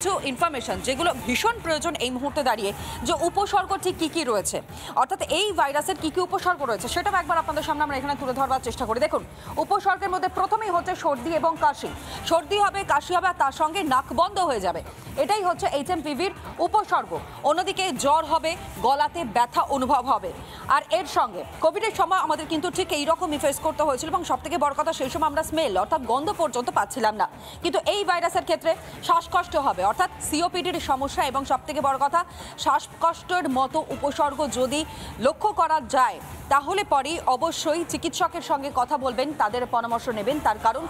কিছু ইনফরমেশন যেগুলো ভীষণ প্রয়োজন এই মুহূর্তে দাঁড়িয়ে, যে উপসর্গ ঠিক কী কী রয়েছে, অর্থাৎ এই ভাইরাসের কী কী উপসর্গ রয়েছে সেটাও একবার আপনাদের সামনে আমরা এখানে তুলে ধরবার চেষ্টা করি। দেখুন, উপসর্গের মধ্যে প্রথমেই হচ্ছে সর্দি এবং কাশি। সর্দি হবে, কাশি হবে, আর তার সঙ্গে নাক বন্ধ হয়ে যাবে। এটাই হচ্ছে HMPVর উপসর্গ। অন্যদিকে জ্বর হবে, গলাতে ব্যথা অনুভব হবে। আর এর সঙ্গে কোভিডের সময় আমাদের কিন্তু ঠিক এইরকমই ফেস করতে হয়েছিল, এবং সবথেকে বড় কথা সেই সময় আমরা স্মেল অর্থাৎ গন্ধ পর্যন্ত পাচ্ছিলাম না। কিন্তু এই ভাইরাসের ক্ষেত্রে শ্বাসকষ্ট হবে, অর্থাৎ COPDর সমস্যা, এবং সবথেকে বড় কথা শ্বাসকষ্টের মতো উপসর্গ যদি লক্ষ্য করা যায় তাহলে পরেই অবশ্যই চিকিৎসকের সঙ্গে কথা বলবেন, তাদের পরামর্শ নেবেন। তার কারণ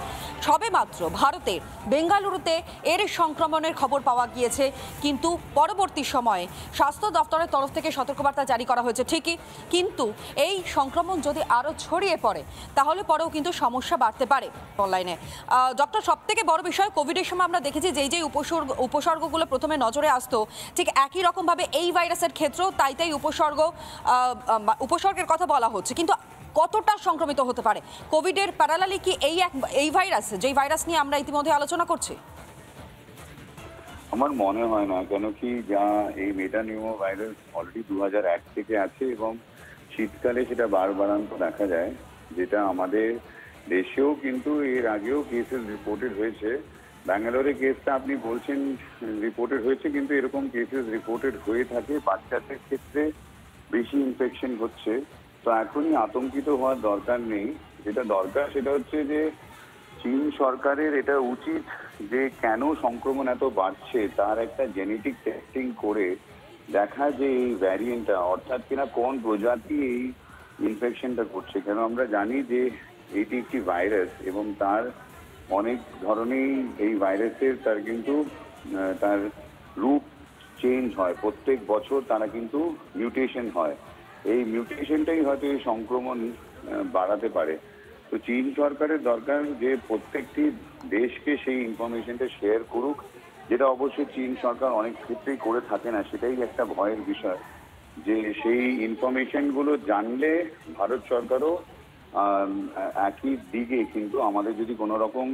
সবেমাত্র ভারতে বেঙ্গালুরুতে এর সংক্রমণের খবর পাওয়া গিয়েছে, কিন্তু পরবর্তী সময়ে স্বাস্থ্য দপ্তরের তরফ থেকে সতর্কবার্তা জারি করা হয়েছে ঠিকই, কিন্তু এই সংক্রমণ যদি আরও ছড়িয়ে পড়ে তাহলে পরেও কিন্তু সমস্যা বাড়তে পারে। অনলাইনে ডক্টর, সবথেকে বড় বিষয় কোভিডের সময় আমরা দেখেছি যেই উপসর্গগুলো প্রথমে নজরে আসতো, ঠিক একই রকমভাবে এই ভাইরাসের ক্ষেত্রেও তাই উপসর্গের কথা বলা হচ্ছে, কিন্তু কতটা সংক্রমিত হতে পারে কোভিডের প্যারালালি কি এই ভাইরাস, যেই ভাইরাস নিয়ে আমরা ইতিমধ্যে আলোচনা করছি? আমার মনে হয় না, কেন কি যা এই মেটানিউমো ভাইরাস অলরেডি 2001 থেকে আছে, এবং শীতকালে সেটা বাড়ান্ত দেখা যায়, যেটা আমাদের দেশেও কিন্তু এর আগেও কেসেস রিপোর্টেড হয়েছে। ব্যাঙ্গালোরে কেসটা আপনি বলছেন রিপোর্টেড হয়েছে, কিন্তু এরকম কেসেস রিপোর্টেড হয়ে থাকে বাচ্চাদের ক্ষেত্রে বেশি ইনফেকশন হচ্ছে। তো এখনই আতঙ্কিত হওয়ার দরকার নেই। যেটা দরকার সেটা হচ্ছে যে চীন সরকারের এটা উচিত যে কেন সংক্রমণ এত বাড়ছে তার একটা জেনেটিক টেস্টিং করে দেখা যে এই ভ্যারিয়েন্টটা অর্থাৎ কিনা কোন প্রজাতি এই ইনফেকশনটা করছে। কেন আমরা জানি যে এটি একটি ভাইরাস, এবং তার অনেক ধরনেরই এই ভাইরাসের তার কিন্তু তার রূপ চেঞ্জ হয় প্রত্যেক বছর, তারা কিন্তু মিউটেশন হয়। এই মিউটেশনটাই হয়তো এই সংক্রমণ বাড়াতে পারে। তো চীন সরকারের দরকার যে প্রত্যেকটি দেশকে সেই ইনফরমেশনটা শেয়ার করুক, যেটা অবশ্যই চীন সরকার অনেক ক্ষেত্রেই করে থাকে না। সেটাই একটা ভয়ের বিষয়, যে সেই ইনফরমেশনগুলো জানলে ভারত সরকারও একই দিকে কিন্তু আমাদের যদি কোনো রকম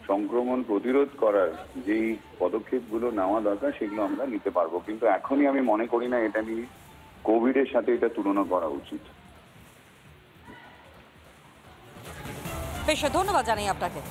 সংক্রমণ প্রতিরোধ করার যেই পদক্ষেপগুলো নেওয়া দরকার সেগুলো আমরা নিতে পারবো। কিন্তু এখনই আমি মনে করি না এটা নিয়ে কোভিডের সাথে এটা তুলনা করা উচিত। বেশ, ধন্যবাদ জানাই আপনাকে।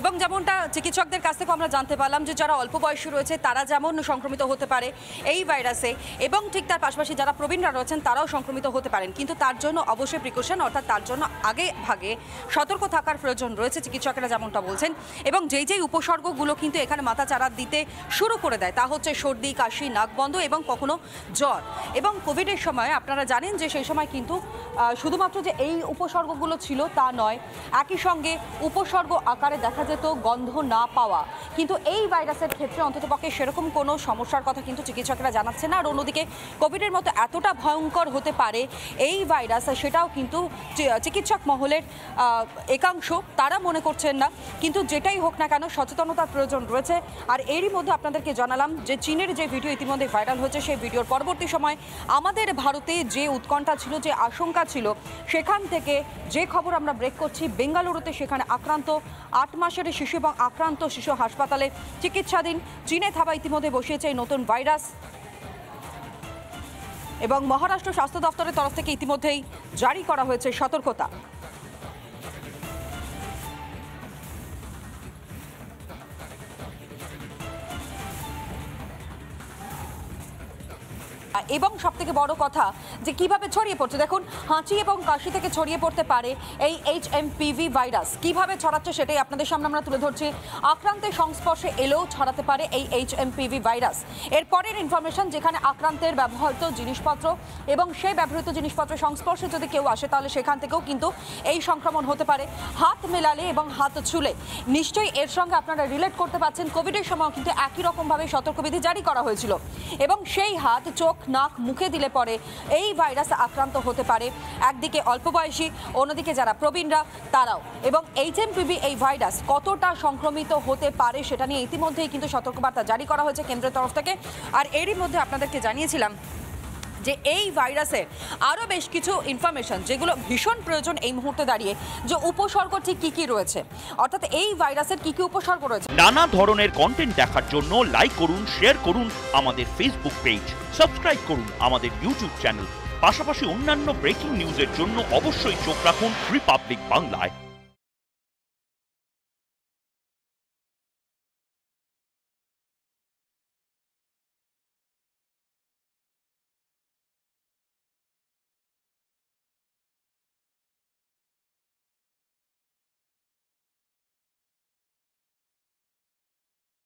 এবং যেমনটা চিকিৎসকদের কাছ থেকে আমরা জানতে পারলাম যে যারা অল্প বয়সী রয়েছে তারা যেমন সংক্রমিত হতে পারে এই ভাইরাসে, এবং ঠিক তার পাশাপাশি যারা প্রবীণরা রয়েছেন তারাও সংক্রমিত হতে পারেন, কিন্তু তার জন্য অবশ্যই প্রিকশন অর্থাৎ তার জন্য আগে ভাগে সতর্ক থাকার প্রয়োজন রয়েছে, চিকিৎসকেরা যেমনটা বলছেন। এবং যেই উপসর্গগুলো কিন্তু এখানে মাথা চাড়া দিতে শুরু করে দেয় তা হচ্ছে সর্দি, কাশি, নাক বন্ধ এবং কখনো জ্বর। এবং কোভিডের সময় আপনারা জানেন যে সেই সময় কিন্তু শুধুমাত্র যে এই উপসর্গগুলো ছিল তা নয়, একই সঙ্গে উপসর্গ আকারে দেখা যেত গন্ধ না পাওয়া, কিন্তু এই ভাইরাসের ক্ষেত্রে অন্ততপক্ষে সেরকম কোনো সমস্যার কথা কিন্তু চিকিৎসকেরা জানাচ্ছে না। আর অন্যদিকে কোভিডের মতো এতটা ভয়ঙ্কর হতে পারে এই ভাইরাস, সেটাও কিন্তু চিকিৎসক মহলের একাংশ তারা মনে করছেন না। কিন্তু যেটাই হোক না কেন সচেতনতার প্রয়োজন রয়েছে। আর এরই মধ্যে আপনাদেরকে জানালাম যে চীনের যে ভিডিও ইতিমধ্যে ভাইরাল হয়েছে, সেই ভিডিওর পরবর্তী সময় আমাদের ভারতে যে উৎকণ্ঠা ছিল, যে আশঙ্কা ছিল, সেখান থেকে যে খবর আমরা ব্রেক করছি, বেঙ্গালুরুতে সেখানে আক্রান্ত 8 মাসের শিশু এবং আক্রান্ত শিশু হাসপাতালে চিকিৎসাধীন। চীনে থাবা ইতিমধ্যে বসিয়েছে এই নতুন ভাইরাস, এবং মহারাষ্ট্র স্বাস্থ্য দপ্তরের তরফ থেকে ইতিমধ্যেই জারি করা হয়েছে সতর্কতা। এবং সবথেকে বড় কথা যে কিভাবে ছড়িয়ে পড়ছে, দেখুন হাঁচি এবং কাশি থেকে ছড়িয়ে পড়তে পারে এই HMPV ভাইরাস। কিভাবে ছড়াচ্ছে সেটাই আপনাদের সামনে আমরা তুলে ধরছি। আক্রান্তের সংস্পর্শে এলেও ছড়াতে পারে এই HMPV ভাইরাস। এরপরের ইনফরমেশন, যেখানে আক্রান্তের ব্যবহৃত জিনিসপত্র এবং সেই ব্যবহৃত জিনিসপত্রের সংস্পর্শে যদি কেউ আসে তাহলে সেখান থেকেও কিন্তু এই সংক্রমণ হতে পারে। হাত মেলালে এবং হাত ছুলে নিশ্চয়ই এর সঙ্গে আপনারা রিলেট করতে পারছেন, কোভিডের সময় কিন্তু একই রকমভাবে সতর্কবিধি জারি করা হয়েছিল, এবং সেই হাত, চোখ, নাক, মুখে দিলে পরে এই ভাইরাস আক্রান্ত হতে পারে একদিকে অল্প বয়সী, অন্যদিকে যারা প্রবীণরা তারাও। এবং HMPV এই ভাইরাস কতটা সংক্রমিত হতে পারে সেটা নিয়ে ইতিমধ্যেই কিন্তু সতর্কবার্তা জারি করা হয়েছে কেন্দ্রের তরফ থেকে। আর এরই মধ্যে আপনাদেরকে জানিয়েছিলাম যে এই ভাইরাসের আরও বেশ কিছু ইনফরমেশন যেগুলো ভীষণ প্রয়োজন এই মুহূর্তে দাঁড়িয়ে, যে উপসর্গ ঠিক কী কী রয়েছে, অর্থাৎ এই ভাইরাসের কী কী উপসর্গ রয়েছে। নানা ধরনের কন্টেন্ট দেখার জন্য লাইক করুন, শেয়ার করুন আমাদের ফেসবুক পেজ, সাবস্ক্রাইব করুন আমাদের ইউটিউব চ্যানেল। পাশাপাশি অন্যান্য ব্রেকিং নিউজের জন্য অবশ্যই চোখ রাখুন রিপাবলিক বাংলায়।